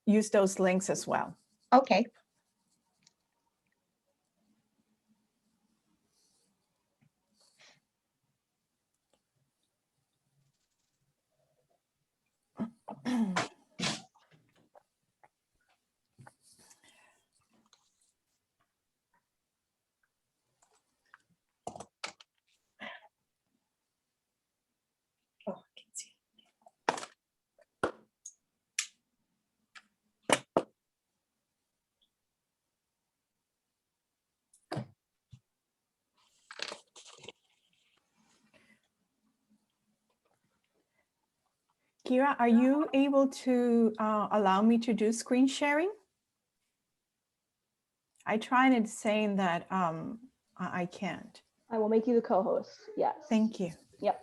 use those links as well. Okay. Oh, I can see. Kira, are you able to allow me to do screen sharing? I tried it saying that I can't. I will make you the co-host. Yes. Thank you. Yep.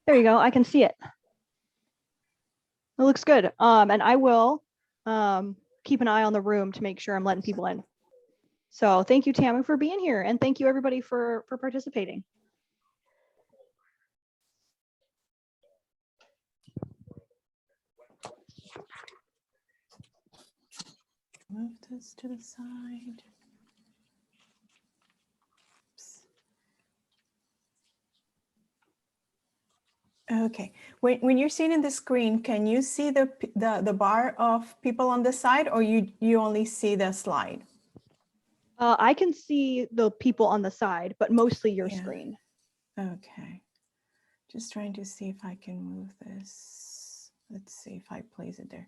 There you go. I can see it. It looks good. And I will keep an eye on the room to make sure I'm letting people in. So thank you, Tamy, for being here. And thank you, everybody, for participating. Move this to the side. Oops. Okay, when you're seeing in the screen, can you see the bar of people on the side, or you only see the slide? I can see the people on the side, but mostly your screen. Okay, just trying to see if I can move this. Let's see if I place it there.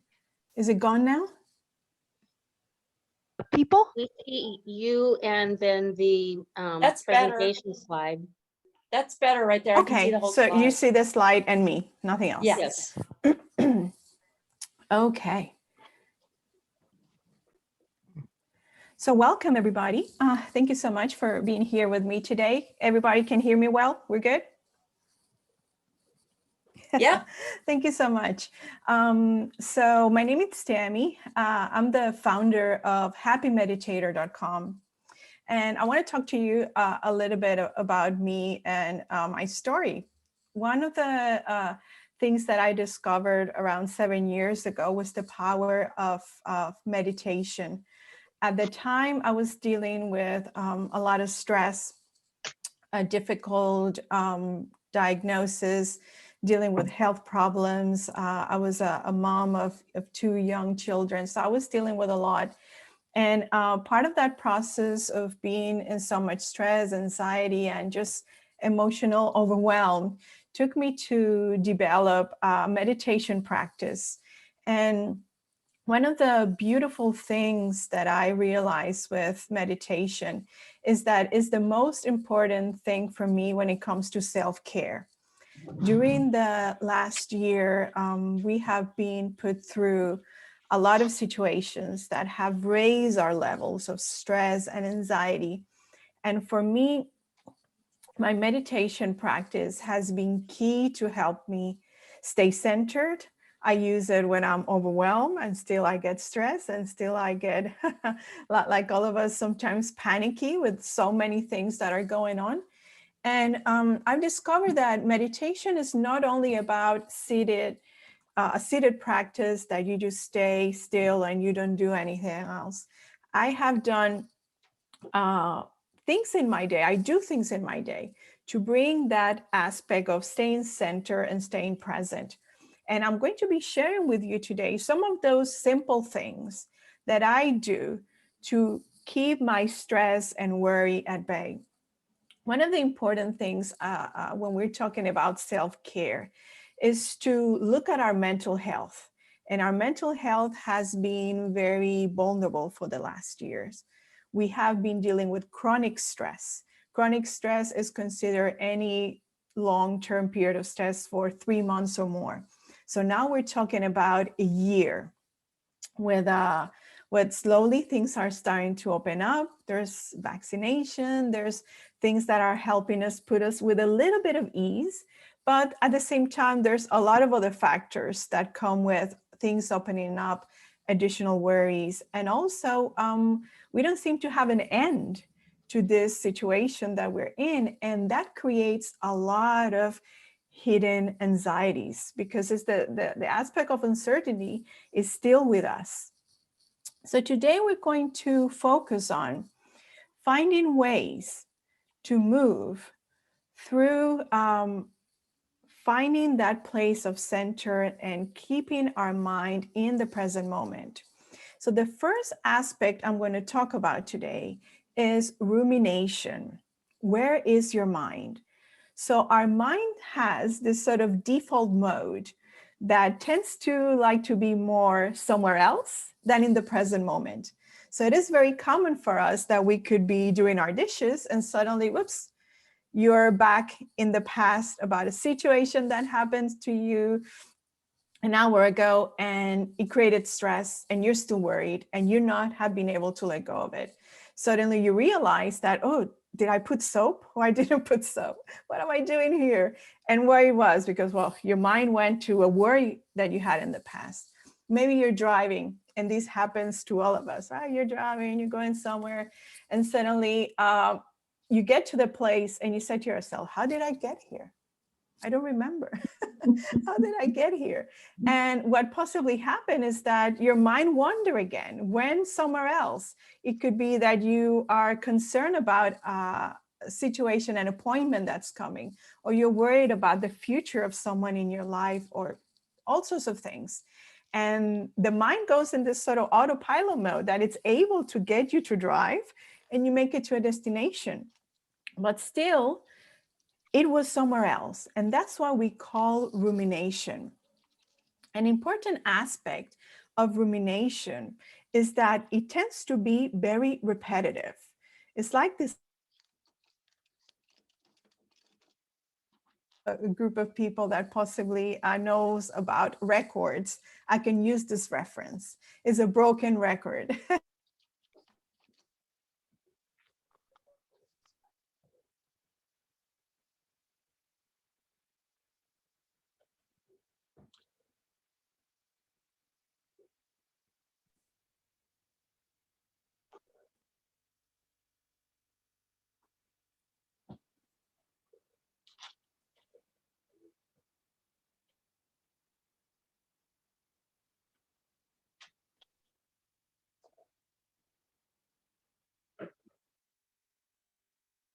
Is it gone now? People? We see you and then the That's better. presentation slide. That's better right there. I can see Okay, the whole so you slide. see the slide and me, nothing else. Yes. Okay. So welcome, everybody. Thank you so much for being here with me today. Everybody can hear me well? We're good? Yeah. Thank you so much. So my name is Tamy. I'm the founder of happymeditator.com. And I want to talk to you a little bit about me and my story. One of the things that I discovered around 7 years ago was the power of meditation. At the time, I was dealing with a lot of stress, a difficult diagnosis, dealing with health problems. I was a mom of 2 young children, so I was dealing with a lot. And part of that process of being in so much stress, anxiety, and just emotional overwhelm took me to develop a meditation practice. And one of the beautiful things that I realized with meditation is that it's the most important thing for me when it comes to self-care. During the last year, we have been put through a lot of situations that have raised our levels of stress and anxiety. And for me, my meditation practice has been key to help me stay centered. I use it when I'm overwhelmed, and still I get stressed, and still I get, like all of us, sometimes panicky with so many things that are going on. And I've discovered that meditation is not only about a seated practice that you just stay still and you don't do anything else. I have done things in my day. I do things in my day to bring that aspect of staying centered and staying present. And I'm going to be sharing with you today some of those simple things that I do to keep my stress and worry at bay. One of the important things when we're talking about self-care is to look at our mental health. And our mental health has been very vulnerable for the last years. We have been dealing with chronic stress. Chronic stress is considered any long-term period of stress for 3 months or more. So now we're talking about a year with slowly things are starting to open up. There's vaccination, there's things that are helping us put us with a little bit of ease. But at the same time, there's a lot of other factors that come with things opening up, additional worries. And also, we don't seem to have an end to this situation that we're in. And that creates a lot of hidden anxieties because it's the aspect of uncertainty is still with us. So today we're going to focus on finding ways to move through finding that place of center and keeping our mind in the present moment. So the first aspect I'm going to talk about today is rumination. Where is your mind? So our mind has this sort of default mode that tends to like to be more somewhere else than in the present moment. So it is very common for us that we could be doing our dishes and suddenly, whoops, you're back in the past about a situation that happened to you an hour ago and it created stress and you're still worried and you not have been able to let go of it. Suddenly you realize that, oh, did I put soap or I didn't put soap? What am I doing here? And where it was because, well, your mind went to a worry that you had in the past. Maybe you're driving and this happens to all of us, right? You're driving, you're going somewhere and suddenly you get to the place and you say to yourself, how did I get here? I don't remember. How did I get here? And what possibly happened is that your mind wander again, went somewhere else. It could be that you are concerned about a situation, an appointment that's coming, or you're worried about the future of someone in your life or all sorts of things. And the mind goes in this sort of autopilot mode that it's able to get you to drive and you make it to a destination. But still, it was somewhere else. And that's what we call rumination. An important aspect of rumination is that it tends to be very repetitive. It's like this a group of people that possibly knows about records. I can use this reference. It's a broken record.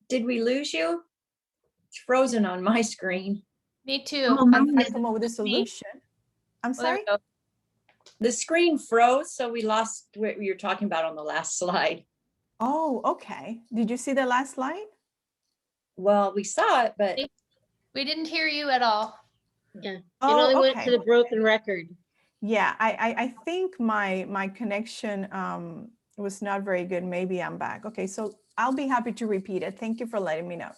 Did we lose you? It's frozen on my screen. Me too. Oh, I'm mine I come up with a solution. I'm Well, there sorry? we go. The screen froze, so we lost what you were talking about on the last slide. Oh, okay. Did you see the last slide? Well, we saw it, but We didn't hear you at all. Yeah, it Oh, only went okay. to the broken record. Yeah, I think my connection was not very good. Maybe I'm back. Okay, so I'll be happy to repeat it. Thank you for letting me know.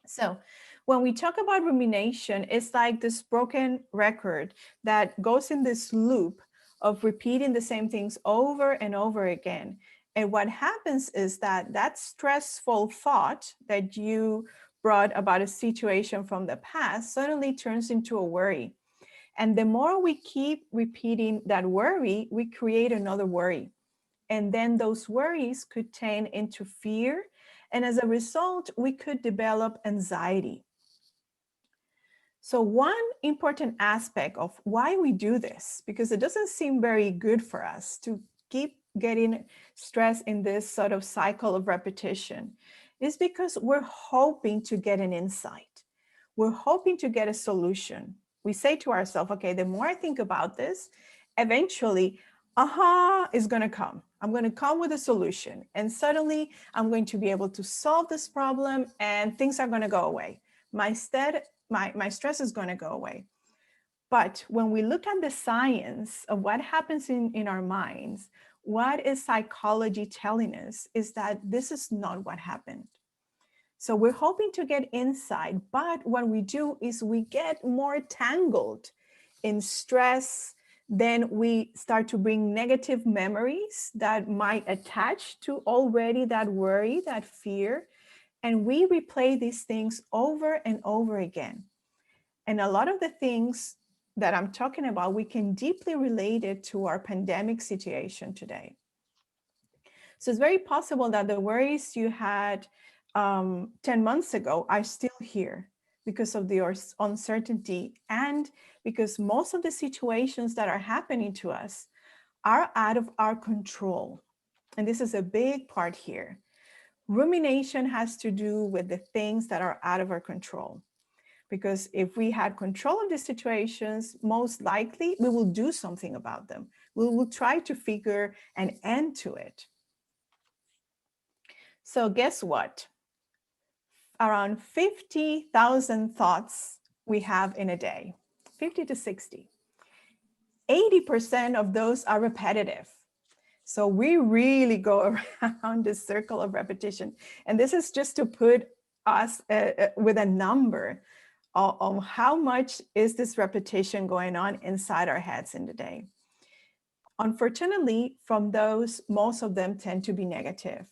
So when we talk about rumination, it's like this broken record that goes in this loop of repeating the same things over and over again. And what happens is that that stressful thought that you brought about a situation from the past suddenly turns into a worry. And the more we keep repeating that worry, we create another worry. And then those worries could turn into fear. And as a result, we could develop anxiety. So one important aspect of why we do this, because it doesn't seem very good for us to keep getting stressed in this sort of cycle of repetition, is because we're hoping to get an insight. We're hoping to get a solution. We say to ourselves, okay, the more I think about this, eventually, aha is going to come. I'm going to come with a solution. And suddenly I'm going to be able to solve this problem and things are going to go away. My stress is going to go away. But when we look at the science of what happens in our minds, what is psychology telling us is that this is not what happened. So we're hoping to get insight, but what we do is we get more tangled in stress. Then we start to bring negative memories that might attach to already that worry, that fear. And we replay these things over and over again. And a lot of the things that I'm talking about, we can deeply relate it to our pandemic situation today. So it's very possible that the worries you had 10 months ago are still here because of the uncertainty and because most of the situations that are happening to us are out of our control. And this is a big part here. Rumination has to do with the things that are out of our control. Because if we had control of the situations, most likely we will do something about them. We will try to figure an end to it. So guess what? Around 50,000 thoughts we have in a day, 50 to 60. 80% of those are repetitive. So we really go around this circle of repetition. And this is just to put us with a number on how much is this repetition going on inside our heads in the day. Unfortunately, from those, most of them tend to be negative.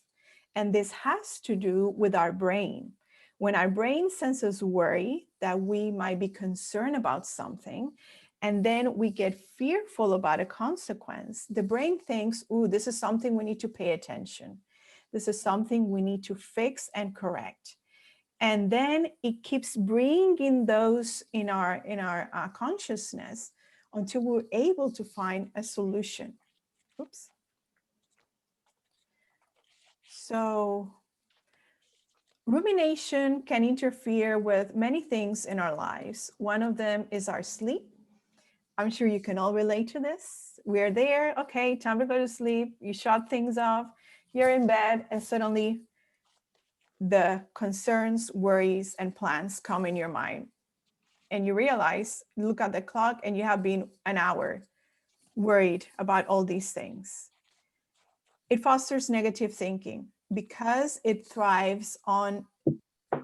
And this has to do with our brain. When our brain senses worry that we might be concerned about something, and then we get fearful about a consequence, the brain thinks, ooh, this is something we need to pay attention. This is something we need to fix and correct. And then it keeps bringing those in our consciousness until we're able to find a solution. Oops. So rumination can interfere with many things in our lives. One of them is our sleep. I'm sure you can all relate to this. We're there, okay, time to go to sleep. You shut things off, you're in bed, and suddenly the concerns, worries, and plans come in your mind. And you realize, look at the clock, and you have been an hour worried about all these things. It fosters negative thinking because it thrives on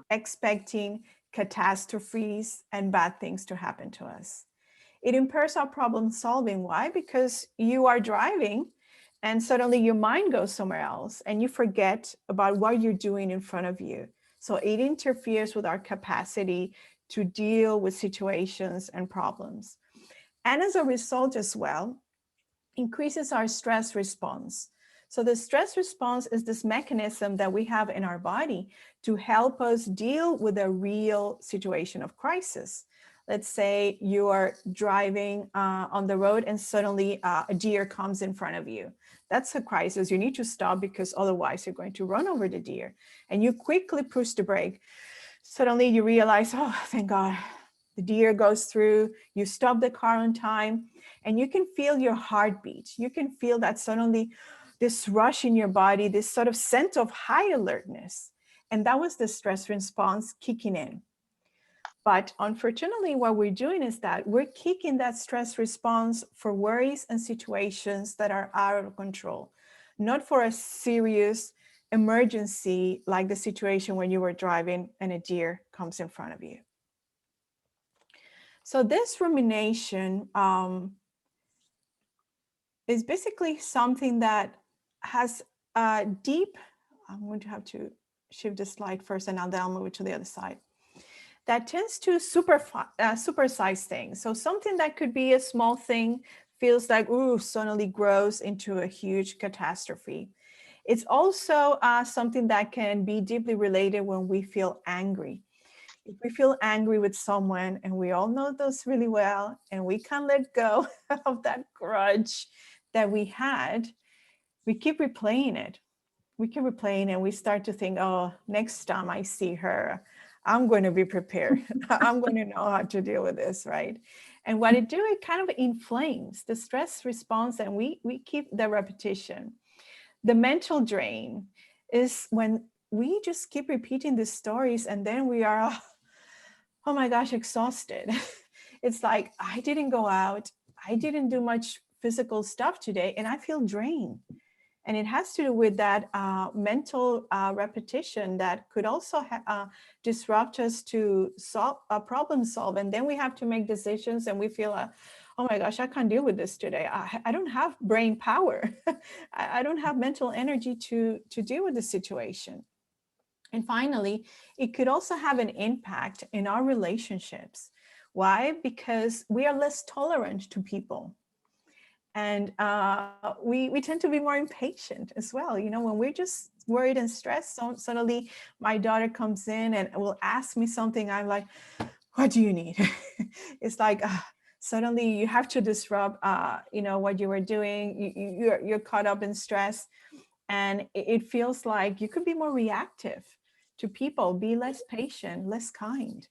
expecting catastrophes and bad things to happen to us. It impairs our problem solving. Why? Because you are driving and suddenly your mind goes somewhere else and you forget about what you're doing in front of you. So it interferes with our capacity to deal with situations and problems. And as a result as well, increases our stress response. So the stress response is this mechanism that we have in our body to help us deal with a real situation of crisis. Let's say you are driving on the road and suddenly a deer comes in front of you. That's a crisis. You need to stop because otherwise you're going to run over the deer. And you quickly push the brake. Suddenly you realize, oh, thank God, the deer goes through, you stop the car on time, and you can feel your heartbeat. You can feel that suddenly this rush in your body, this sort of sense of high alertness. And that was the stress response kicking in. But unfortunately, what we're doing is that we're kicking that stress response for worries and situations that are out of control, not for a serious emergency like the situation when you were driving and a deer comes in front of you. So this rumination is basically something that has a deep, I'm going to have to shift the slide first and then I'll move it to the other side, that tends to supersize things. So something that could be a small thing feels like, ooh, suddenly grows into a huge catastrophe. It's also something that can be deeply related when we feel angry. If we feel angry with someone, and we all know those really well, and we can't let go of that grudge that we had, we keep replaying it. We keep replaying and we start to think, oh, next time I see her, I'm going to be prepared. I'm going to know how to deal with this, right? And what it do, it kind of inflames the stress response, and we keep the repetition. The mental drain is when we just keep repeating these stories and then we are, oh my gosh, exhausted. It's like, I didn't go out, I didn't do much physical stuff today, and I feel drained. And it has to do with that mental repetition that could also disrupt us to problem solve. And then we have to make decisions and we feel, oh my gosh, I can't deal with this today. I don't have brain power. I don't have mental energy to deal with the situation. And finally, it could also have an impact in our relationships. Why? Because we are less tolerant to people. And we tend to be more impatient as well. You know, when we're just worried and stressed, so suddenly my daughter comes in and will ask me something. I'm like, what do you need? It's like, suddenly you have to disrupt, you know, what you were doing. You're caught up in stress. And it feels like you could be more reactive to people, be less patient, less kind.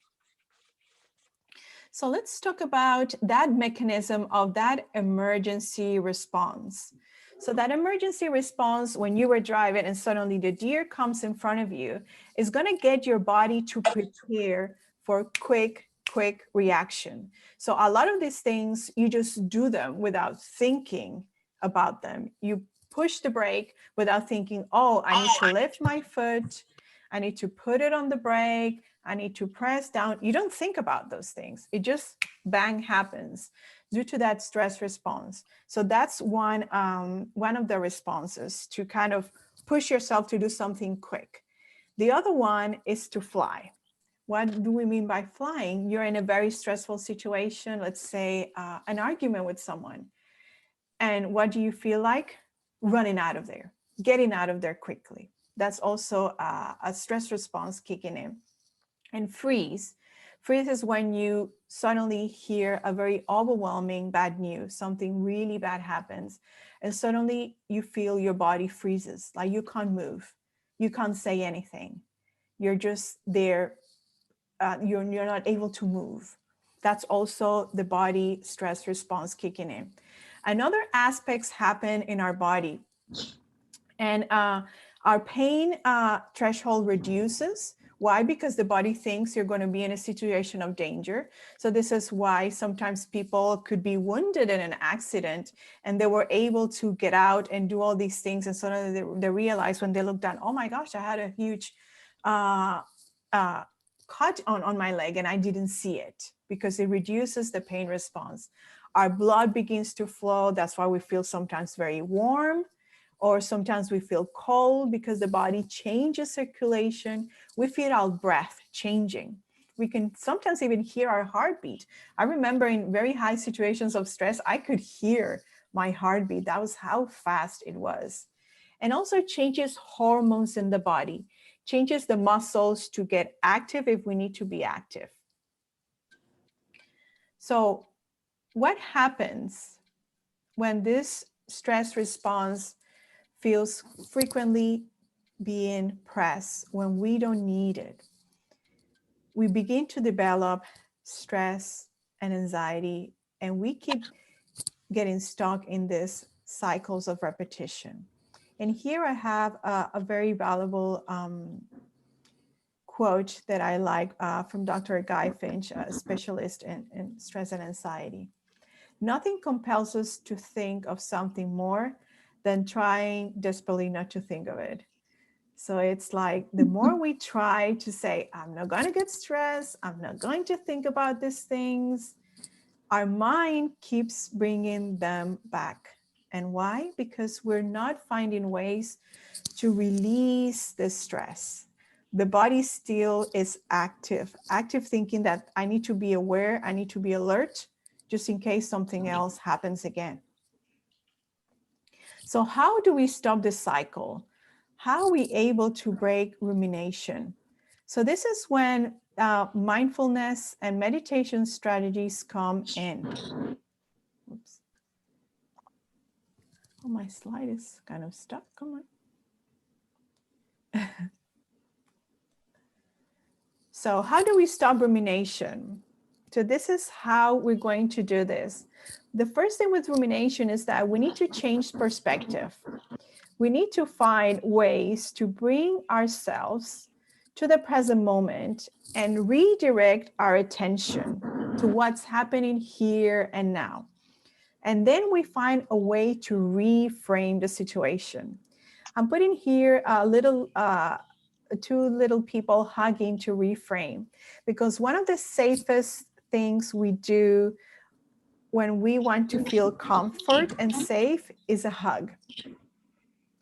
So let's talk about that mechanism of that emergency response. So that emergency response, when you were driving and suddenly the deer comes in front of you, is going to get your body to prepare for quick reaction. So a lot of these things, you just do them without thinking about them. You push the brake without thinking, oh, I need to lift my foot, I need to put it on the brake, I need to press down. You don't think about those things. It just bang happens due to that stress response. So that's one of the responses, to kind of push yourself to do something quick. The other one is to fly. What do we mean by flying? You're in a very stressful situation, let's say an argument with someone. And what do you feel like? Running out of there, getting out of there quickly. That's also a stress response kicking in. And freeze. Freeze is when you suddenly hear a very overwhelming bad news, something really bad happens, and suddenly you feel your body freezes, like you can't move, you can't say anything. You're just there, you're not able to move. That's also the body stress response kicking in. Another aspects happen in our body, and our pain threshold reduces. Why? Because the body thinks you're going to be in a situation of danger. So this is why sometimes people could be wounded in an accident and they were able to get out and do all these things. And suddenly they realize when they look down, oh my gosh, I had a huge cut on my leg and I didn't see it, because it reduces the pain response. Our blood begins to flow. That's why we feel sometimes very warm, or sometimes we feel cold, because the body changes circulation. We feel our breath changing. We can sometimes even hear our heartbeat. I remember in very high situations of stress, I could hear my heartbeat. That was how fast it was. And also changes hormones in the body, changes the muscles to get active if we need to be active. So what happens when this stress response feels frequently being pressed when we don't need it? We begin to develop stress and anxiety, and we keep getting stuck in these cycles of repetition. And here I have a very valuable quote that I like from Dr. Guy Finch, a specialist in stress and anxiety. Nothing compels us to think of something more than trying desperately not to think of it. So it's like the more we try to say, I'm not going to get stressed, I'm not going to think about these things, our mind keeps bringing them back. And why? Because we're not finding ways to release the stress. The body still is active thinking that I need to be aware, I need to be alert, just in case something else happens again. So how do we stop this cycle? How are we able to break rumination? So this is when mindfulness and meditation strategies come in. Oops. Oh, my slide is kind of stuck. Come on. So how do we stop rumination? So this is how we're going to do this. The first thing with rumination is that we need to change perspective. We need to find ways to bring ourselves to the present moment and redirect our attention. to what's happening here and now. And then we find a way to reframe the situation. I'm putting here a little, two little people hugging to reframe, because one of the safest things we do when we want to feel comfort and safe is a hug.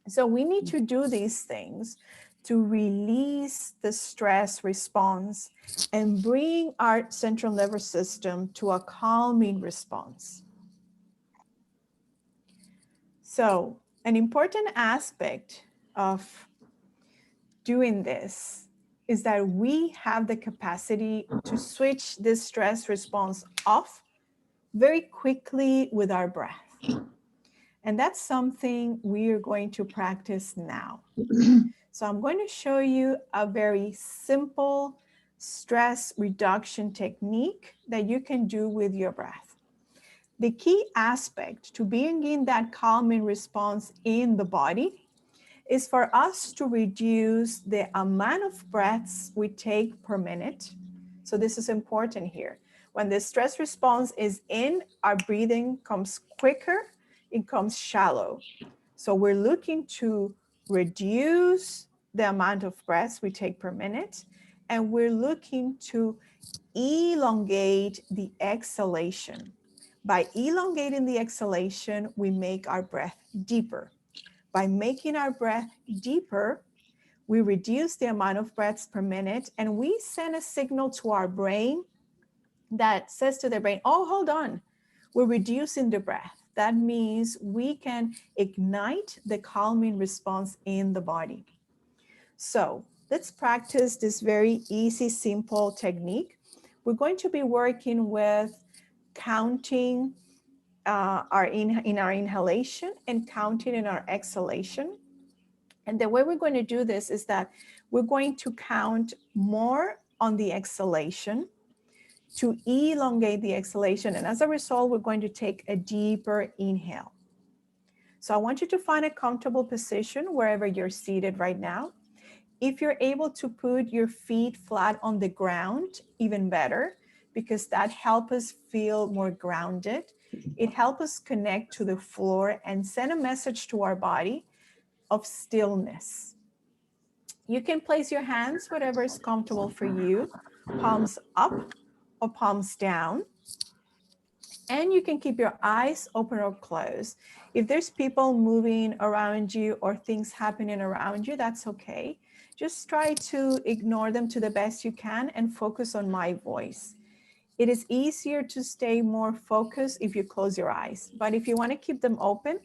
So we need to do these things to release the stress response and bring our central nervous system to a calming response. So an important aspect of doing this is that we have the capacity to switch this stress response off very quickly with our breath. And that's something we are going to practice now. So I'm going to show you a very simple stress reduction technique that you can do with your breath. The key aspect to being in that calming response in the body is for us to reduce the amount of breaths we take per minute. So this is important here. When the stress response is in, our breathing comes quicker, it comes shallow. So we're looking to reduce the amount of breaths we take per minute, and we're looking to elongate the exhalation. By elongating the exhalation, we make our breath deeper. By making our breath deeper, we reduce the amount of breaths per minute, and we send a signal to our brain that says to the brain, oh, hold on, we're reducing the breath. That means we can ignite the calming response in the body. So let's practice this very easy, simple technique. We're going to be working with counting in our inhalation and counting in our exhalation. And the way we're going to do this is that we're going to count more on the exhalation to elongate the exhalation. And as a result, we're going to take a deeper inhale. So I want you to find a comfortable position wherever you're seated right now. If you're able to put your feet flat on the ground, even better, because that helps us feel more grounded. It helps us connect to the floor and send a message to our body of stillness. You can place your hands whatever is comfortable for you, palms up or palms down. And you can keep your eyes open or closed. If there's people moving around you or things happening around you, that's okay. Just try to ignore them to the best you can and focus on my voice. It is easier to stay more focused if you close your eyes, but if you want to keep them open,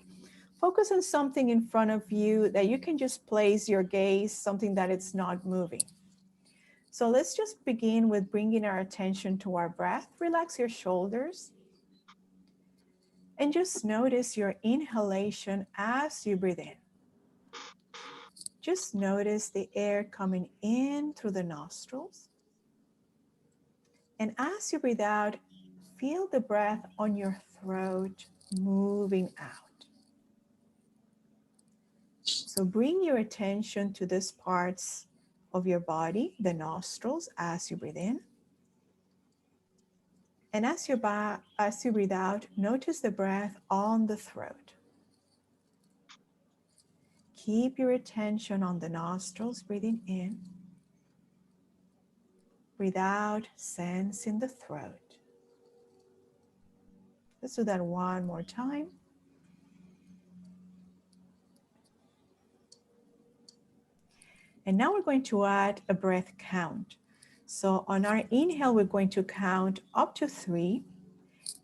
focus on something in front of you that you can just place your gaze, something that it's not moving. So let's just begin with bringing our attention to our breath. Relax your shoulders. And just notice your inhalation as you breathe in. Just notice the air coming in through the nostrils. And as you breathe out, feel the breath on your throat moving out. So bring your attention to these parts of your body, the nostrils, as you breathe in. And as you breathe out, notice the breath on the throat. Keep your attention on the nostrils, breathing in. Breathe out, sensing the throat. Let's do that one more time. And now we're going to add a breath count. So on our inhale, we're going to count up to 3.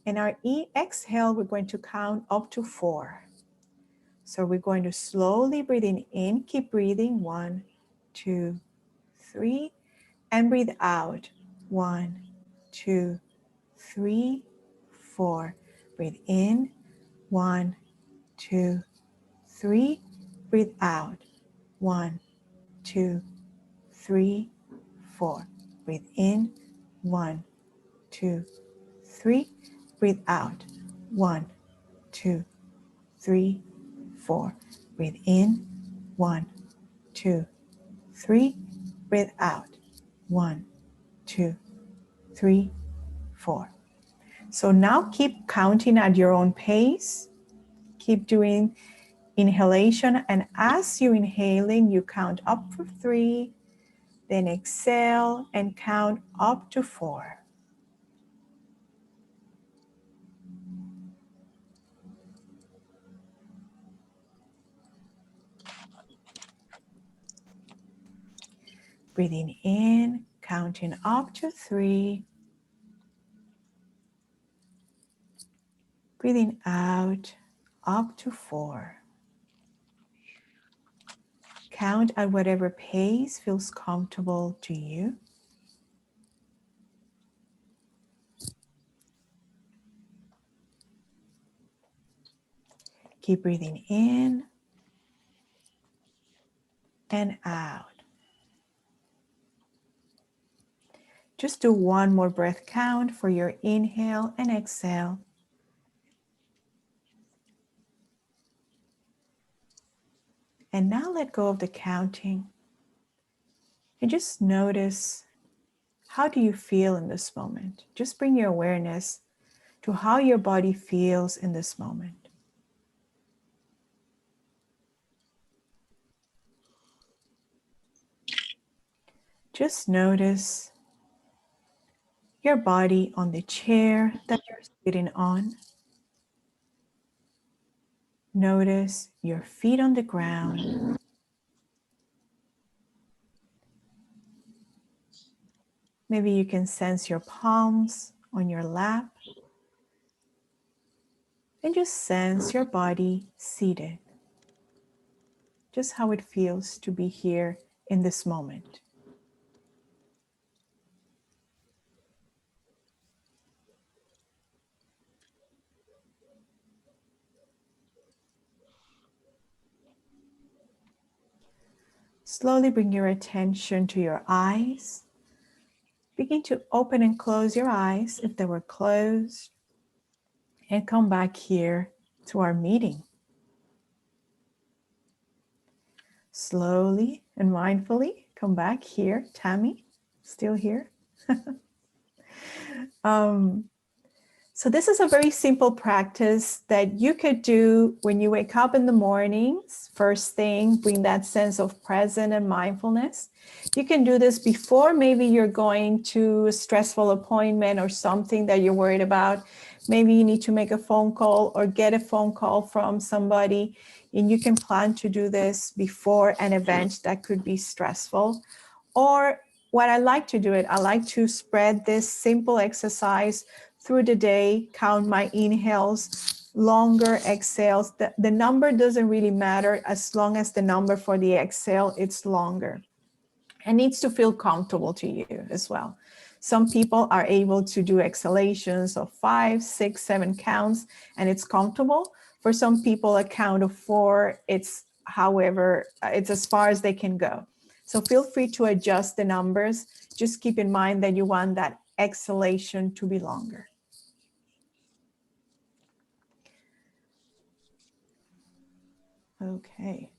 And our exhale, we're going to count up to 4. So we're going to slowly breathing in, keep breathing, 1, 2, 3, and breathe out, 1, 2, 3, 4. Breathe in, 1, 2, 3. Breathe out, 1, 2, 3, 4. Breathe in, 1, 2, 3. Breathe out, 1, 2, 3, 4. Breathe in, 1, 2, 3. Breathe out, 1, 2, 3, 4. So now keep counting at your own pace. Keep doing inhalation, and as you're inhaling, you count up for 3, then exhale and count up to 4. Breathing in, counting up to 3. Breathing out, up to 4. Count at whatever pace feels comfortable to you. Keep breathing in and out. Just do one more breath count for your inhale and exhale. And now let go of the counting and just notice, how do you feel in this moment? Just bring your awareness to how your body feels in this moment. Just notice your body on the chair that you're sitting on. Notice your feet on the ground. Maybe you can sense your palms on your lap. And just sense your body seated. Just how it feels to be here in this moment. Slowly bring your attention to your eyes. Begin to open and close your eyes if they were closed. And come back here to our meeting. Slowly and mindfully come back here. Tamy, still here? So this is a very simple practice that you could do when you wake up in the mornings. First thing, bring that sense of presence and mindfulness. You can do this before maybe you're going to a stressful appointment or something that you're worried about. Maybe you need to make a phone call or get a phone call from somebody, and you can plan to do this before an event that could be stressful. Or what I like to do I like to spread this simple exercise through the day, count my inhales, longer exhales. The number doesn't really matter as long as the number for the exhale, it's longer. It needs to feel comfortable to you as well. Some people are able to do exhalations of 5, 6, 7 counts, and it's comfortable. For some people, a count of 4, it's as far as they can go. So feel free to adjust the numbers. Just keep in mind that you want that exhalation to be longer. Okay.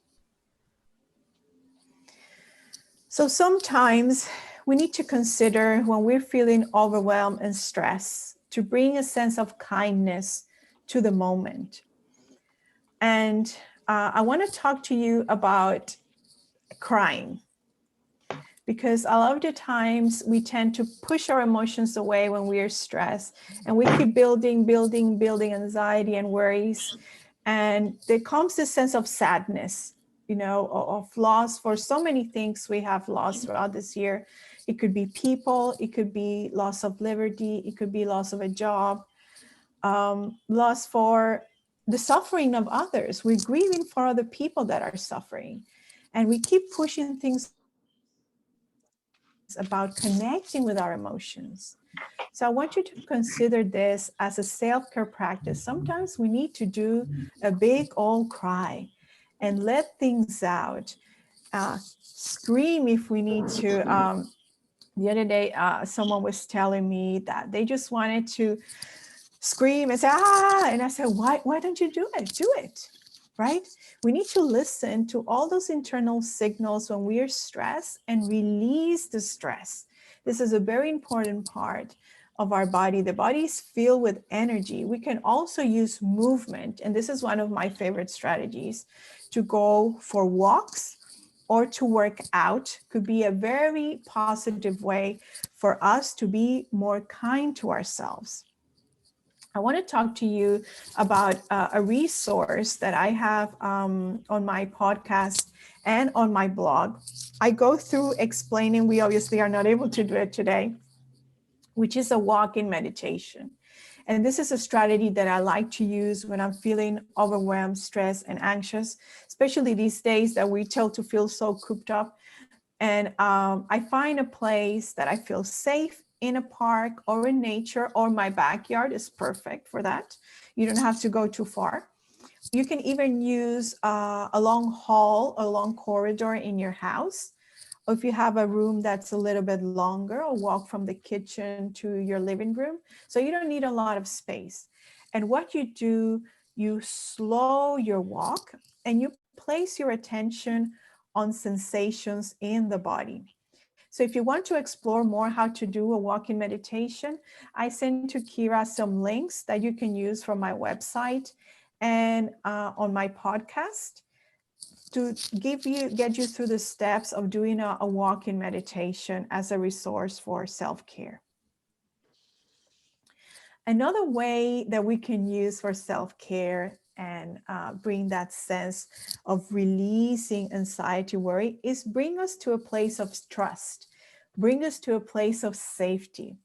So sometimes we need to consider when we're feeling overwhelmed and stressed to bring a sense of kindness to the moment. And I want to talk to you about crying, because a lot of the times we tend to push our emotions away when we are stressed, and we keep building anxiety and worries. And there comes this sense of sadness, of loss for so many things we have lost throughout this year. It could be people, it could be loss of liberty, it could be loss of a job, loss for the suffering of others. We're grieving for other people that are suffering. And we keep pushing things about connecting with our emotions. So I want you to consider this as a self-care practice. Sometimes we need to do a big old cry and let things out. Scream if we need to. The other day, someone was telling me that they just wanted to scream and say, ah, and I said, why don't you do it? Do it, right? We need to listen to all those internal signals when we are stressed and release the stress. This is a very important part of our body. The body is filled with energy. We can also use movement, and this is one of my favorite strategies, to go for walks or to work out. Could be a very positive way for us to be more kind to ourselves. I want to talk to you about a resource that I have on my podcast and on my blog. I go through explaining, we obviously are not able to do it today, which is a walk-in meditation. And this is a strategy that I like to use when I'm feeling overwhelmed, stressed, and anxious, especially these days that we tend to feel so cooped up. And I find a place that I feel safe, in a park or in nature, or my backyard is perfect for that. You don't have to go too far. You can even use a long hall, a long corridor in your house. Or if you have a room that's a little bit longer, or walk from the kitchen to your living room. So you don't need a lot of space. And what you do, you slow your walk and you place your attention on sensations in the body. So if you want to explore more how to do a walk-in meditation, I sent to Kira some links that you can use from my website and on my podcast to get you through the steps of doing a walk-in meditation as a resource for self-care. Another way that we can use for self-care and bring that sense of releasing anxiety, worry, is bring us to a place of trust, bring us to a place of safety.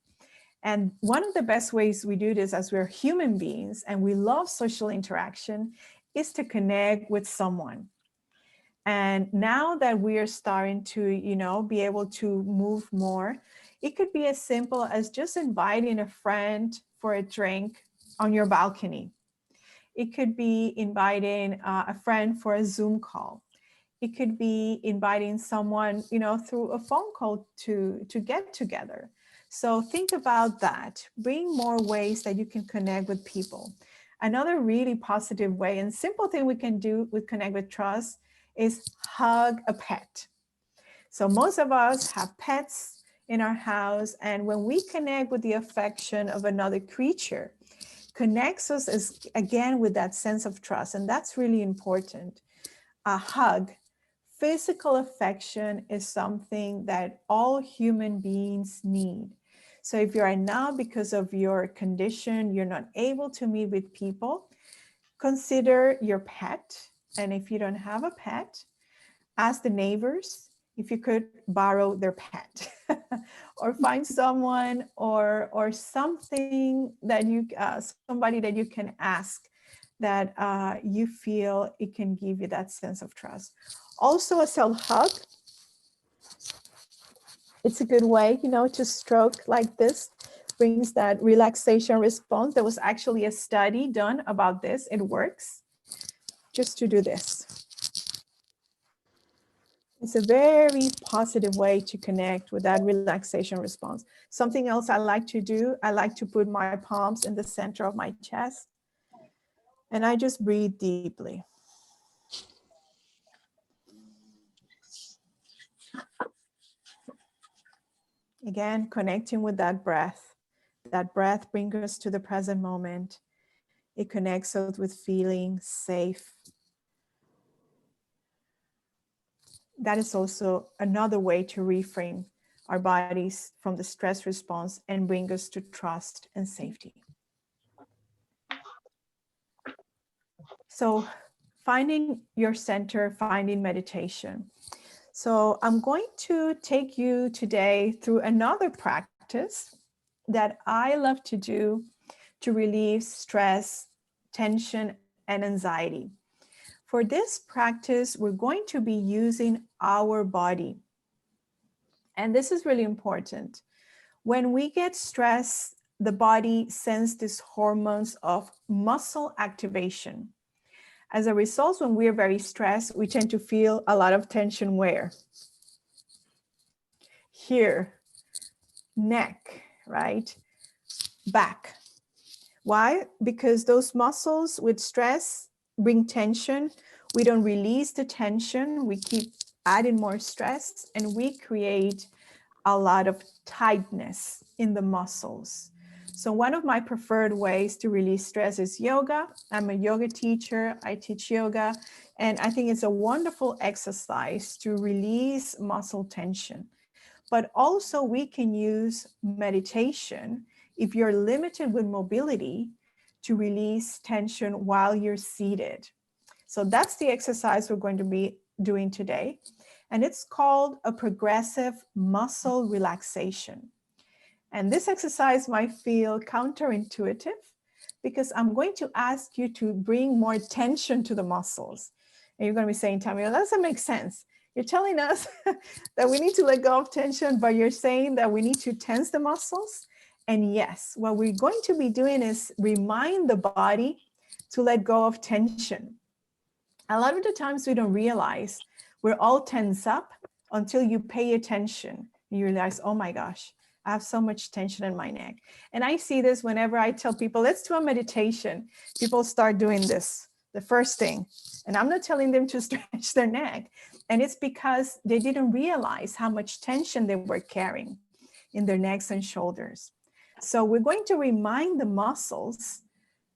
And one of the best ways we do this, as we're human beings and we love social interaction, is to connect with someone. And now that we are starting to, be able to move more, it could be as simple as just inviting a friend for a drink on your balcony. It could be inviting a friend for a Zoom call. It could be inviting someone, through a phone call to get together. So think about that. Bring more ways that you can connect with people. Another really positive way and simple thing we can do with Connect with Trust is hug a pet. So most of us have pets in our house, and when we connect with the affection of another creature, connects us again with that sense of trust, and that's really important. A hug, physical affection, is something that all human beings need. So if you are now, because of your condition, you're not able to meet with people, consider your pet. And if you don't have a pet, ask the neighbors if you could borrow their pet or find someone or something that somebody that you can ask that you feel it can give you that sense of trust. Also, a self-hug. It's a good way, to stroke like this, brings that relaxation response. There was actually a study done about this. It works just to do this. It's a very positive way to connect with that relaxation response. Something else I like to do, I like to put my palms in the center of my chest, and I just breathe deeply. Again, connecting with that breath. That breath brings us to the present moment. It connects us with feeling safe. That is also another way to reframe our bodies from the stress response and bring us to trust and safety. So finding your center, finding meditation. So I'm going to take you today through another practice that I love to do to relieve stress, tension, and anxiety. For this practice, we're going to be using our body. And this is really important. When we get stressed, the body sends these hormones of muscle activation. As a result, when we're very stressed, we tend to feel a lot of tension where? Here, neck, right? Back. Why? Because those muscles with stress bring tension. We don't release the tension. We keep adding more stress, and we create a lot of tightness in the muscles. So one of my preferred ways to release stress is yoga. I'm a yoga teacher. I teach yoga. And I think it's a wonderful exercise to release muscle tension. But also we can use meditation if you're limited with mobility to release tension while you're seated. So that's the exercise we're going to be doing today. And it's called a progressive muscle relaxation. And this exercise might feel counterintuitive because I'm going to ask you to bring more tension to the muscles. And you're going to be saying, Tamy, well, that doesn't make sense. You're telling us that we need to let go of tension, but you're saying that we need to tense the muscles. And yes, what we're going to be doing is remind the body to let go of tension. A lot of the times we don't realize we're all tense up until you pay attention. You realize, oh my gosh, I have so much tension in my neck. And I see this whenever I tell people, let's do a meditation. People start doing this, the first thing. And I'm not telling them to stretch their neck. And it's because they didn't realize how much tension they were carrying in their necks and shoulders. So we're going to remind the muscles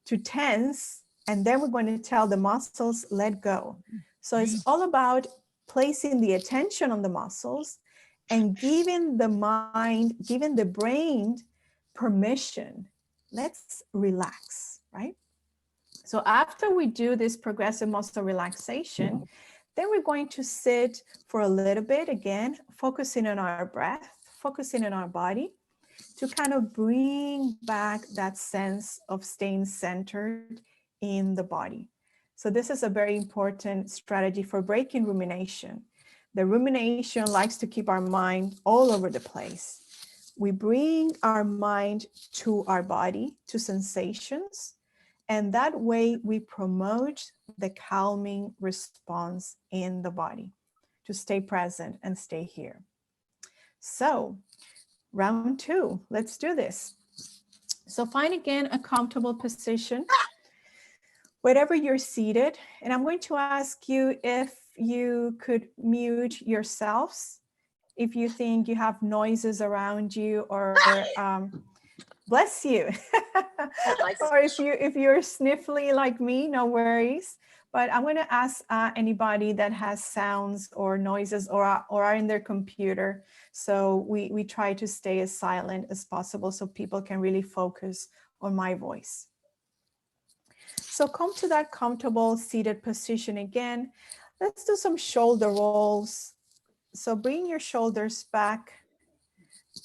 to tense, and then we're going to tell the muscles, let go. So it's all about placing the attention on the muscles and giving the mind, giving the brain permission. Let's relax, right? So after we do this progressive muscle relaxation, then we're going to sit for a little bit, again, focusing on our breath, focusing on our body, to kind of bring back that sense of staying centered in the body. So this is a very important strategy for breaking rumination. The rumination likes to keep our mind all over the place. We bring our mind to our body, to sensations, and that way we promote the calming response in the body to stay present and stay here. So round two, let's do this. So find again a comfortable position, wherever you're seated. And I'm going to ask you if you could mute yourselves, if you think you have noises around you, or bless you. Or if you're sniffly like me, no worries. But I'm going to ask anybody that has sounds or noises or are in their computer. So we try to stay as silent as possible so people can really focus on my voice. So come to that comfortable seated position again. Let's do some shoulder rolls. So bring your shoulders back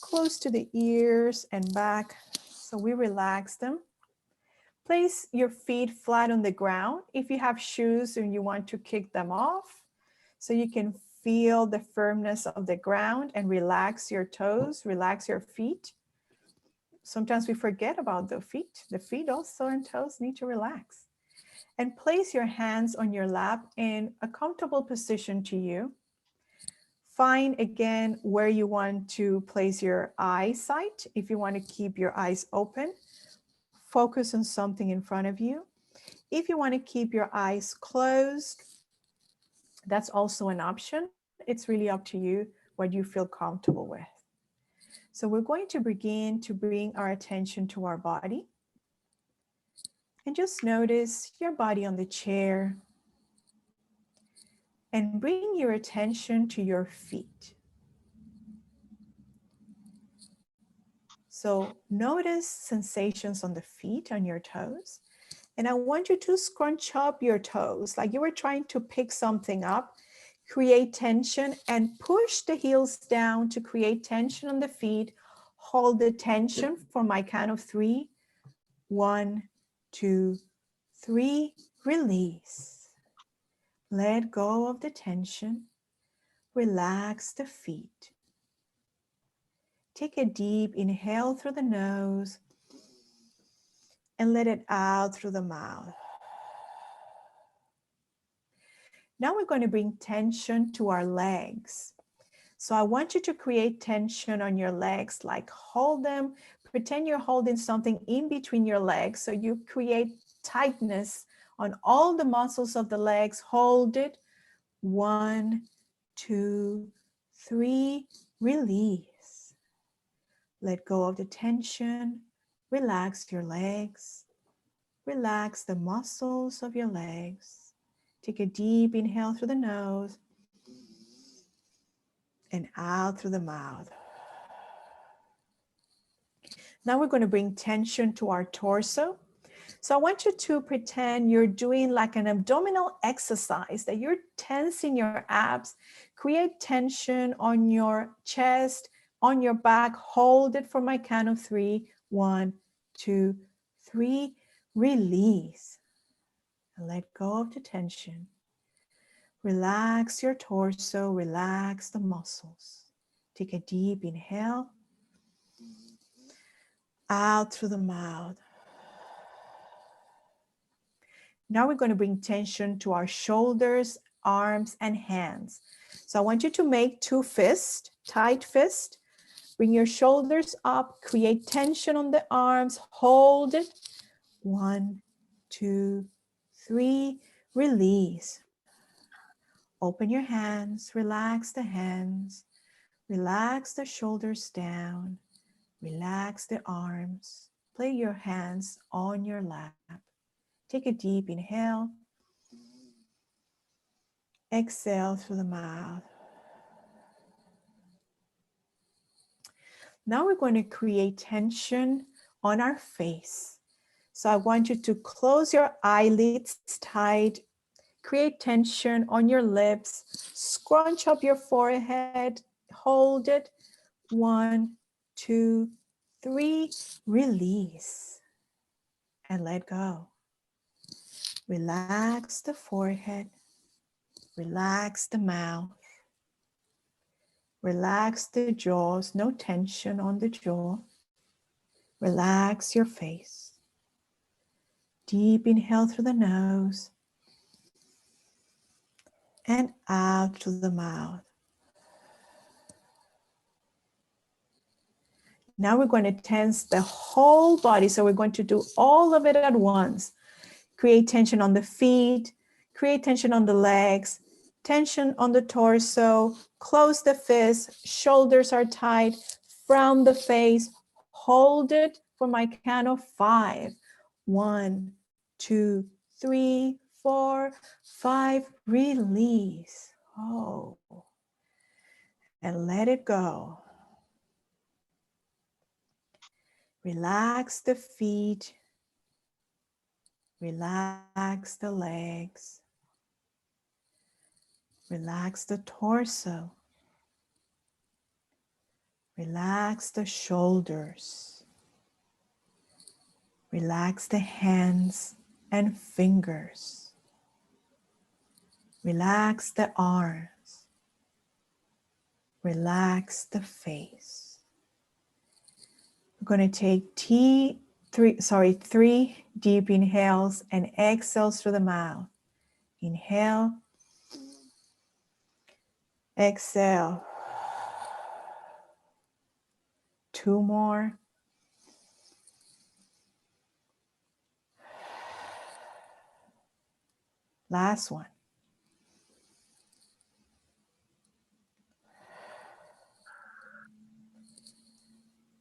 close to the ears and back. So we relax them. Place your feet flat on the ground. If you have shoes and you want to kick them off, so you can feel the firmness of the ground and relax your toes, relax your feet. Sometimes we forget about the feet. The feet also and toes need to relax. And place your hands on your lap in a comfortable position to you. Find again where you want to place your eyesight. If you want to keep your eyes open, focus on something in front of you. If you want to keep your eyes closed, that's also an option. It's really up to you what you feel comfortable with. So we're going to begin to bring our attention to our body. And just notice your body on the chair. And bring your attention to your feet. So notice sensations on the feet, on your toes. And I want you to scrunch up your toes like you were trying to pick something up, create tension, and push the heels down to create tension on the feet. Hold the tension for my count of 3. 1, 2, 3, release. Let go of the tension. Relax the feet. Take a deep inhale through the nose and let it out through the mouth. Now we're going to bring tension to our legs. So I want you to create tension on your legs, like hold them, pretend you're holding something in between your legs. So you create tightness on all the muscles of the legs. Hold it. 1, 2, 3, release. Let go of the tension. Relax your legs. Relax the muscles of your legs. Take a deep inhale through the nose and out through the mouth. Now we're going to bring tension to our torso. So I want you to pretend you're doing like an abdominal exercise, that you're tensing your abs. Create tension on your chest, on your back. Hold it for my count of 3. 1, 2, 3. Release. And let go of the tension. Relax your torso. Relax the muscles. Take a deep inhale. Out through the mouth. Now we're going to bring tension to our shoulders, arms, and hands. So I want you to make 2 fists, tight fist. Bring your shoulders up, create tension on the arms, hold it. 1, 2, 3, release. Open your hands, relax the hands, relax the shoulders down, relax the arms. Place your hands on your lap. Take a deep inhale. Exhale through the mouth. Now we're going to create tension on our face. So I want you to close your eyelids tight. Create tension on your lips. Scrunch up your forehead. Hold it. 1, 2, 3. Release. And let go. Relax the forehead. Relax the mouth. Relax the jaws. No tension on the jaw. Relax your face. Deep inhale through the nose. And out through the mouth. Now we're going to tense the whole body. So we're going to do all of it at once. Create tension on the feet, create tension on the legs, tension on the torso, close the fist, shoulders are tight, frown the face, hold it for my count of 5. 1, 2, 3, 4, 5, release. Oh, and let it go. Relax the feet. Relax the legs. Relax the torso. Relax the shoulders. Relax the hands and fingers. Relax the arms. Relax the face. We're going to take 3 deep inhales and exhales through the mouth. Inhale. Exhale. 2 more. Last one.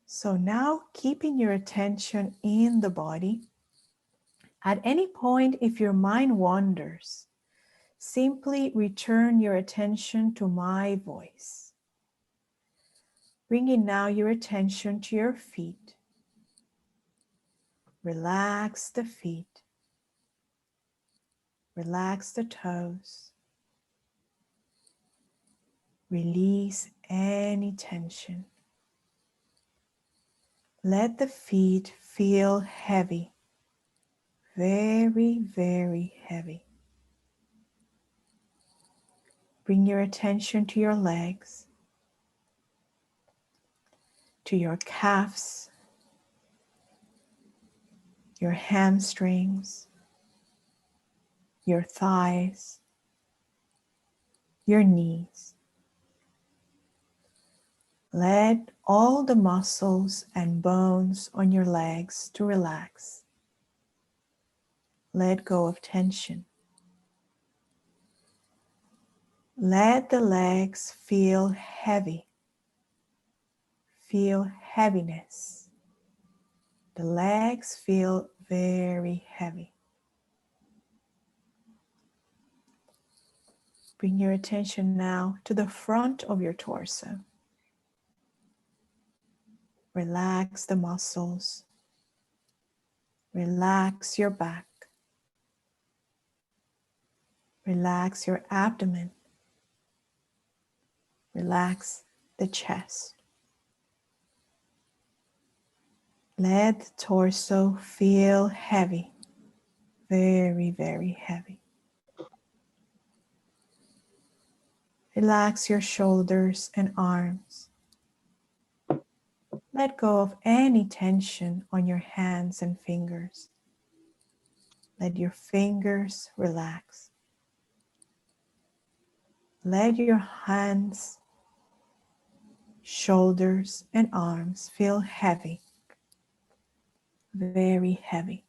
So now keeping your attention in the body. At any point, if your mind wanders, simply return your attention to my voice. Bringing now your attention to your feet. Relax the feet. Relax the toes. Release any tension. Let the feet feel heavy. Very, very heavy. Bring your attention to your legs, to your calves, your hamstrings, your thighs, your knees. Let all the muscles and bones on your legs to relax. Let go of tension. Let the legs feel heavy. Feel heaviness. The legs feel very heavy. Bring your attention now to the front of your torso. Relax the muscles. Relax your back. Relax your abdomen. Relax the chest. Let the torso feel heavy, very, very heavy. Relax your shoulders and arms. Let go of any tension on your hands and fingers. Let your fingers relax. Let your hands, shoulders, and arms feel heavy, very heavy.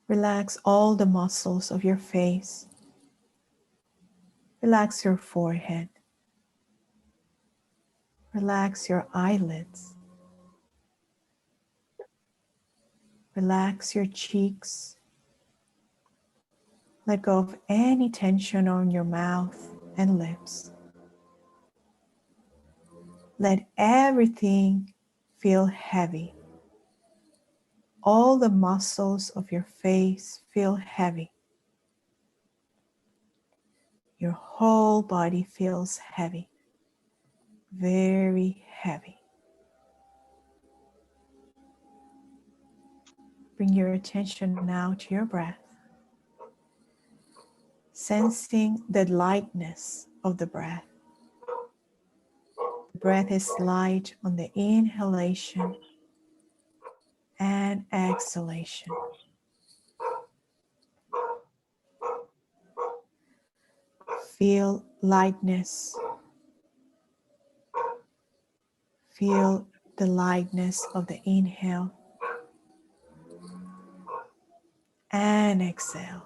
Relax all the muscles of your face. Relax your forehead. Relax your eyelids. Relax your cheeks. Let go of any tension on your mouth and lips. Let everything feel heavy. All the muscles of your face feel heavy. Your whole body feels heavy, very heavy. Bring your attention now to your breath, sensing the lightness of the breath. The breath is light on the inhalation and exhalation. Feel lightness. Feel the lightness of the inhale and exhale.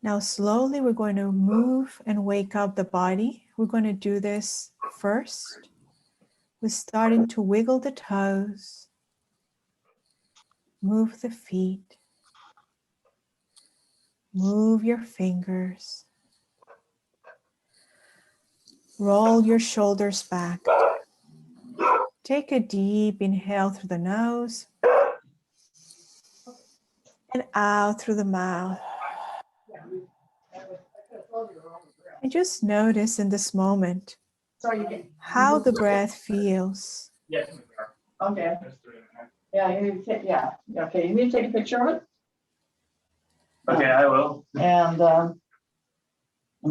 Now slowly we're going to move and wake up the body. We're going to do this first. We're starting to wiggle the toes, move the feet, move your fingers, roll your shoulders back. Take a deep inhale through the nose and out through the mouth. And just notice in this moment how the breath feels. Okay. Yeah, you need to take, yeah, okay, you need to take a picture of it. Okay, I will. And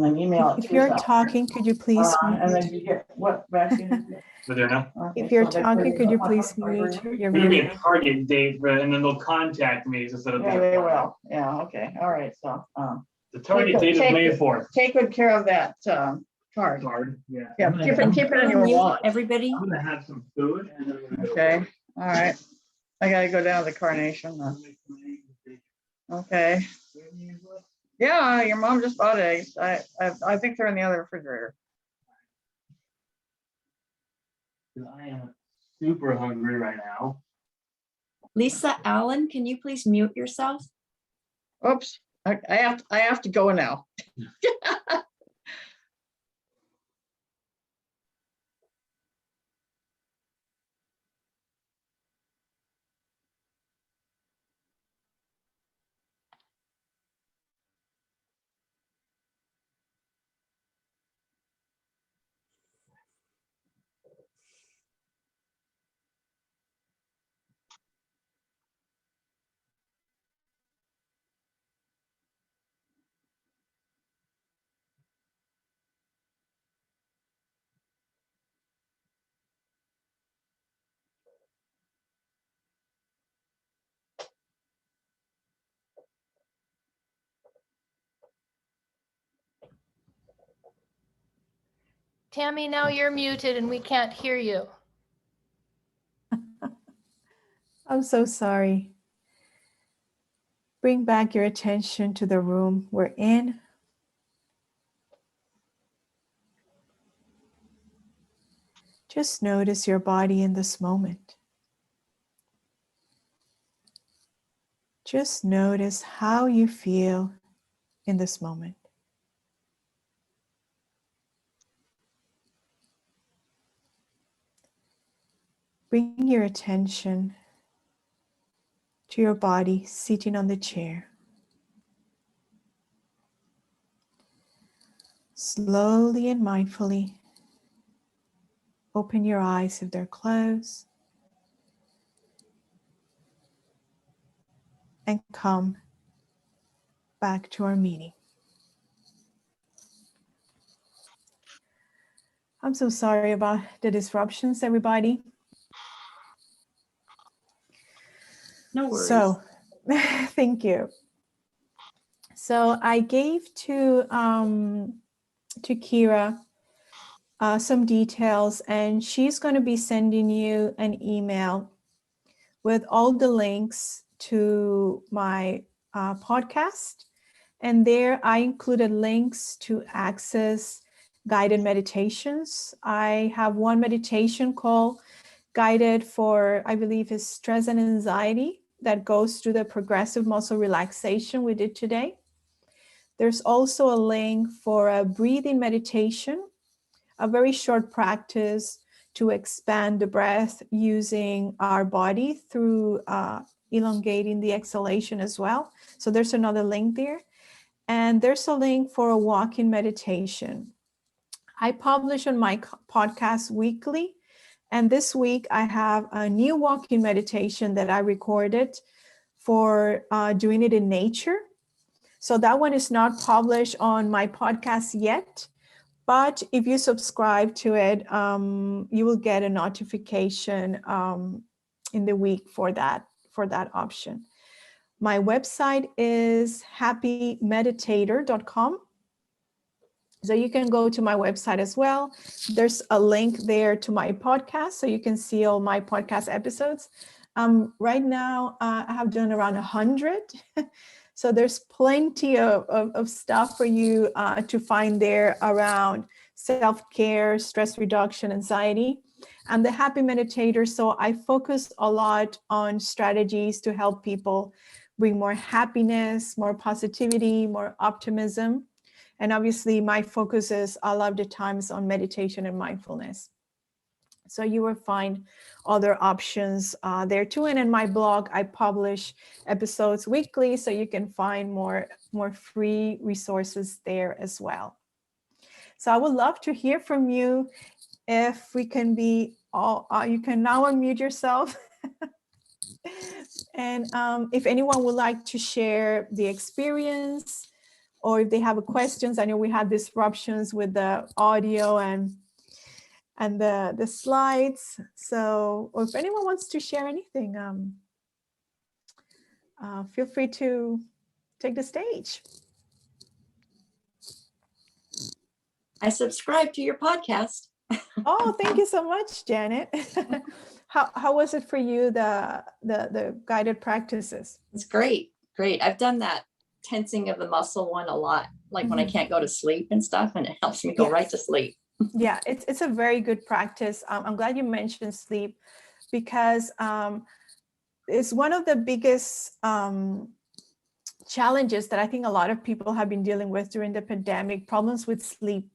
then email it If to you're yourself. talking, could you please And then mute? you get what vaccine? Moderna. Okay, If you're so they talking, put could it you on please my mute finger. your Give me a video? target date, and then they'll contact me instead of. Yeah, they will. Yeah, okay, all right, so, The target date is Take May it. 4th. take good care of that, card. Card, yeah. Yeah, keep it in your wallet. Everybody, I'm gonna have some food. And then we're gonna go. Okay, all right. I gotta go down to the Carnation then. Okay. Yeah, your mom just bought eggs. I think they're in the other refrigerator. I am super hungry right now. Lisa Allen, can you please mute yourself? Oops, I have to go now. Tammy, now you're muted and we can't hear you. I'm so sorry. Bring back your attention to the room we're in. Just notice your body in this moment. Just notice how you feel in this moment. Bring your attention to your body sitting on the chair. Slowly and mindfully open your eyes if they're closed and come back to our meeting. I'm so sorry about the disruptions, everybody. No worries. So, thank you. So I gave to Kira some details, and she's going to be sending you an email with all the links to my podcast. And there I included links to access guided meditations. I have one meditation called Guided for, I believe, is stress and anxiety that goes through the progressive muscle relaxation we did today. There's also a link for a breathing meditation, a very short practice to expand the breath using our body through elongating the exhalation as well. So there's another link there. And there's a link for a walking meditation. I publish on my podcast weekly. And this week I have a new walking meditation that I recorded for doing it in nature. So that one is not published on my podcast yet. But if you subscribe to it, you will get a notification in the week for that option. My website is happymeditator.com. So you can go to my website as well. There's a link there to my podcast, so you can see all my podcast episodes. Right now, I have done around 100. So there's plenty of stuff for you to find there around self-care, stress reduction, anxiety, and the Happy Meditator. So I focus a lot on strategies to help people bring more happiness, more positivity, more optimism. And obviously my focus is a lot of the times on meditation and mindfulness. So you will find other options there too. And in my blog, I publish episodes weekly, so you can find more free resources there as well. So I would love to hear from you. If we can be all, you can now unmute yourself. And if anyone would like to share the experience, or if they have questions. I know we had disruptions with the audio and the slides. So, or if anyone wants to share anything, feel free to take the stage. I subscribe to your podcast. Oh, thank you so much, Janet. How was it for you, the guided practices? It's great. Great. I've done that tensing of the muscle one a lot, like when I can't go to sleep and stuff, and it helps me go right to sleep. Yeah, it's a very good practice. I'm glad you mentioned sleep, because it's one of the biggest challenges that I think a lot of people have been dealing with during the pandemic, problems with sleep.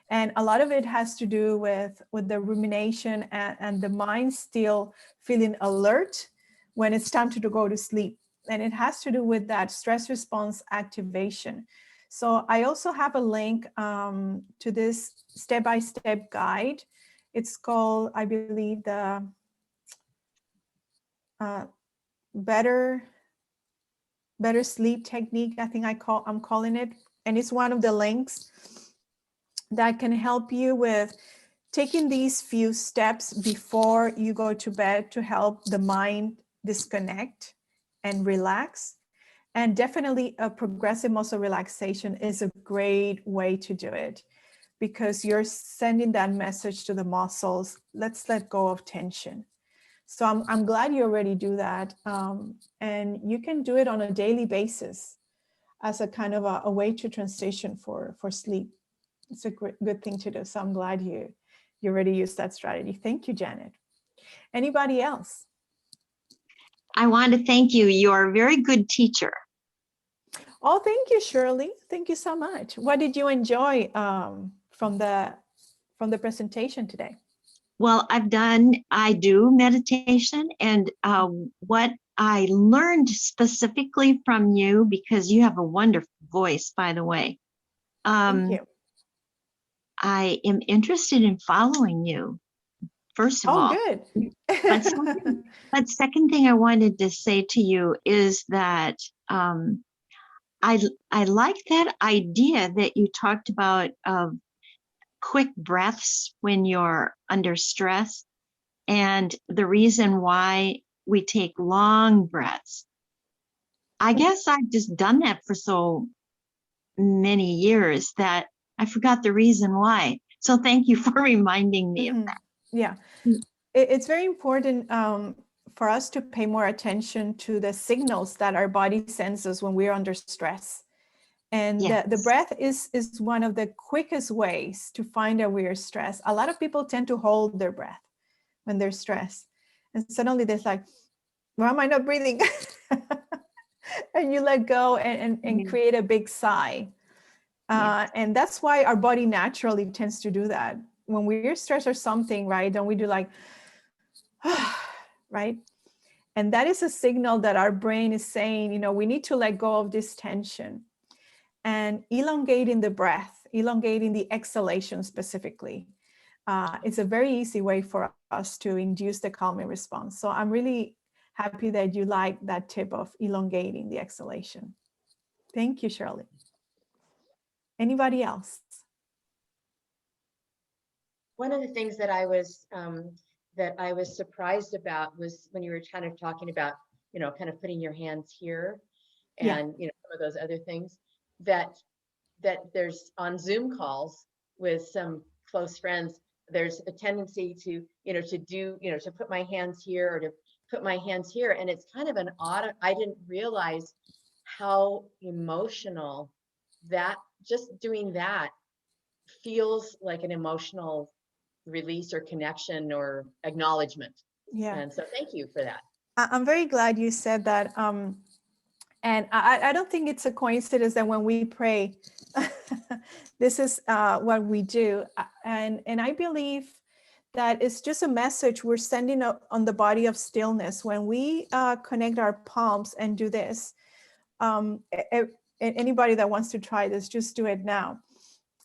And a lot of it has to do with the rumination and the mind still feeling alert when it's time to go to sleep. And it has to do with that stress response activation. So I also have a link to this step-by-step guide. It's called, I believe, the better sleep technique. I think I'm calling it. And it's one of the links that can help you with taking these few steps before you go to bed to help the mind disconnect and relax. And definitely a progressive muscle relaxation is a great way to do it, because you're sending that message to the muscles, let's let go of tension. So I'm glad you already do that. And you can do it on a daily basis as a kind of a way to transition for sleep. It's a good thing to do. So I'm glad you you already used that strategy. Thank you, Janet. Anybody else? I want to thank you. You're a very good teacher. Oh, thank you, Shirley. Thank you so much. What did you enjoy from the presentation today? Well, I do meditation, and what I learned specifically from you, because you have a wonderful voice, by the way. Thank you. I am interested in following you, first of Oh, all. good. But second thing I wanted to say to you is that I like that idea that you talked about of quick breaths when you're under stress, and the reason why we take long breaths. I guess I've just done that for so many years that I forgot the reason why. So thank you for reminding me of that. Yeah, it's very important for us to pay more attention to the signals that our body sends us when we're under stress. And Yes. the breath is one of the quickest ways to find that we are stressed. A lot of people tend to hold their breath when they're stressed. And suddenly there's like, why am I not breathing? And you let go and create a big sigh. Yes. And that's why our body naturally tends to do that. When we're stressed or something, right? Don't we do like, right? And that is a signal that our brain is saying, you know, we need to let go of this tension. And elongating the breath, elongating the exhalation specifically, it's a very easy way for us to induce the calming response. So I'm really happy that you like that tip of elongating the exhalation. Thank you, Shirley. Anybody else? One of the things that I was surprised about was when you were kind of talking about, you know, kind of putting your hands here and, you know, some of those other things that there's on Zoom calls with some close friends, there's a tendency to, you know, to do, you know, to put my hands here or to put my hands here. And it's kind of an odd, I didn't realize how emotional that, just doing that feels like an emotional release or connection or acknowledgement. Yeah. And so thank you for that. I'm very glad you said that. And I don't think it's a coincidence that when we pray, this is what we do. And I believe that it's just a message we're sending up on the body of stillness. When we connect our palms and do this, anybody that wants to try this, just do it now.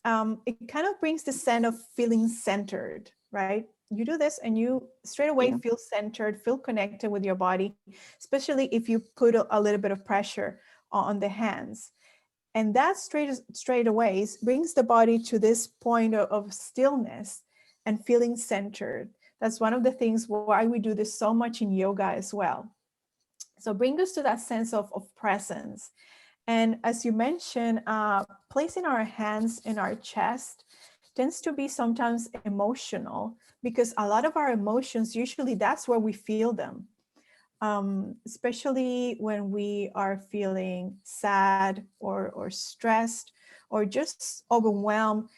It kind of brings the sense of feeling centered, right? You do this and you straight away feel centered, feel connected with your body, especially if you put a little bit of pressure on the hands. And that straight away brings the body to this point of stillness and feeling centered. That's one of the things why we do this so much in yoga as well. So bring us to that sense of presence. And as you mentioned, placing our hands in our chest tends to be sometimes emotional, because a lot of our emotions, usually that's where we feel them, especially when we are feeling sad or stressed or just overwhelmed.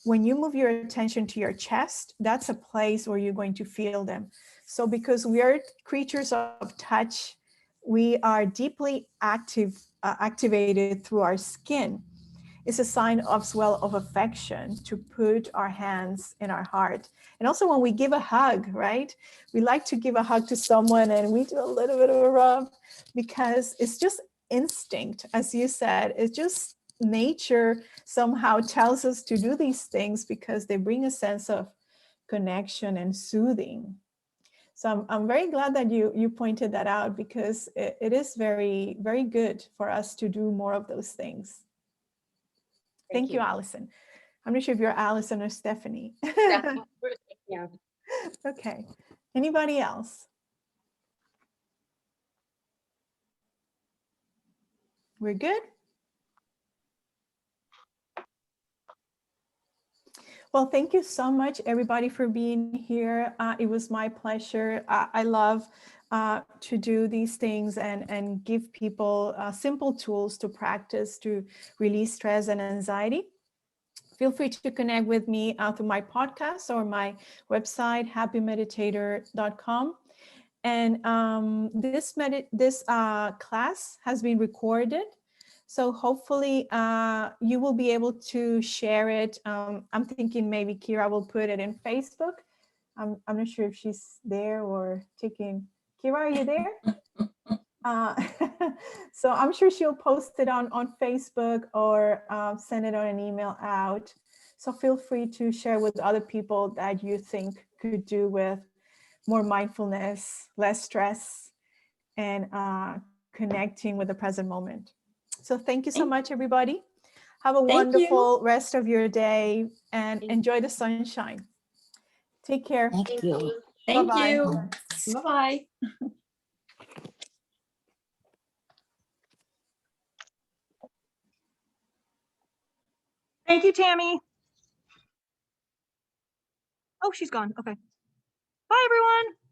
When you move your attention to your chest, that's a place where you're going to feel them. So because we are creatures of touch, we are deeply activated through our skin. It's a sign as well of affection to put our hands in our heart. And also when we give a hug, right? We like to give a hug to someone and we do a little bit of a rub, because it's just instinct. As you said, it's just nature somehow tells us to do these things because they bring a sense of connection and soothing. So I'm very glad that you pointed that out, because it is very, very good for us to do more of those things. Thank you, Allison. I'm not sure if you're Allison or Stephanie. Yeah. Okay. Anybody else? We're good? Well, thank you so much, everybody, for being here. It was my pleasure. I love to do these things and give people simple tools to practice to release stress and anxiety. Feel free to connect with me through my podcast or my website, happymeditator.com. And this class has been recorded. So hopefully you will be able to share it. I'm thinking maybe Kira will put it in Facebook. I'm not sure if she's there or taking. Kira, are you there? So I'm sure she'll post it on Facebook or send it on an email out. So feel free to share with other people that you think could do with more mindfulness, less stress, and connecting with the present moment. So thank you so much, everybody. Have a Thank you. wonderful rest of your day and enjoy the sunshine. Take care. Thank you. Thank Bye-bye. you. Bye-bye. Thank you, Tammy. Oh, she's gone. Okay. Bye, everyone.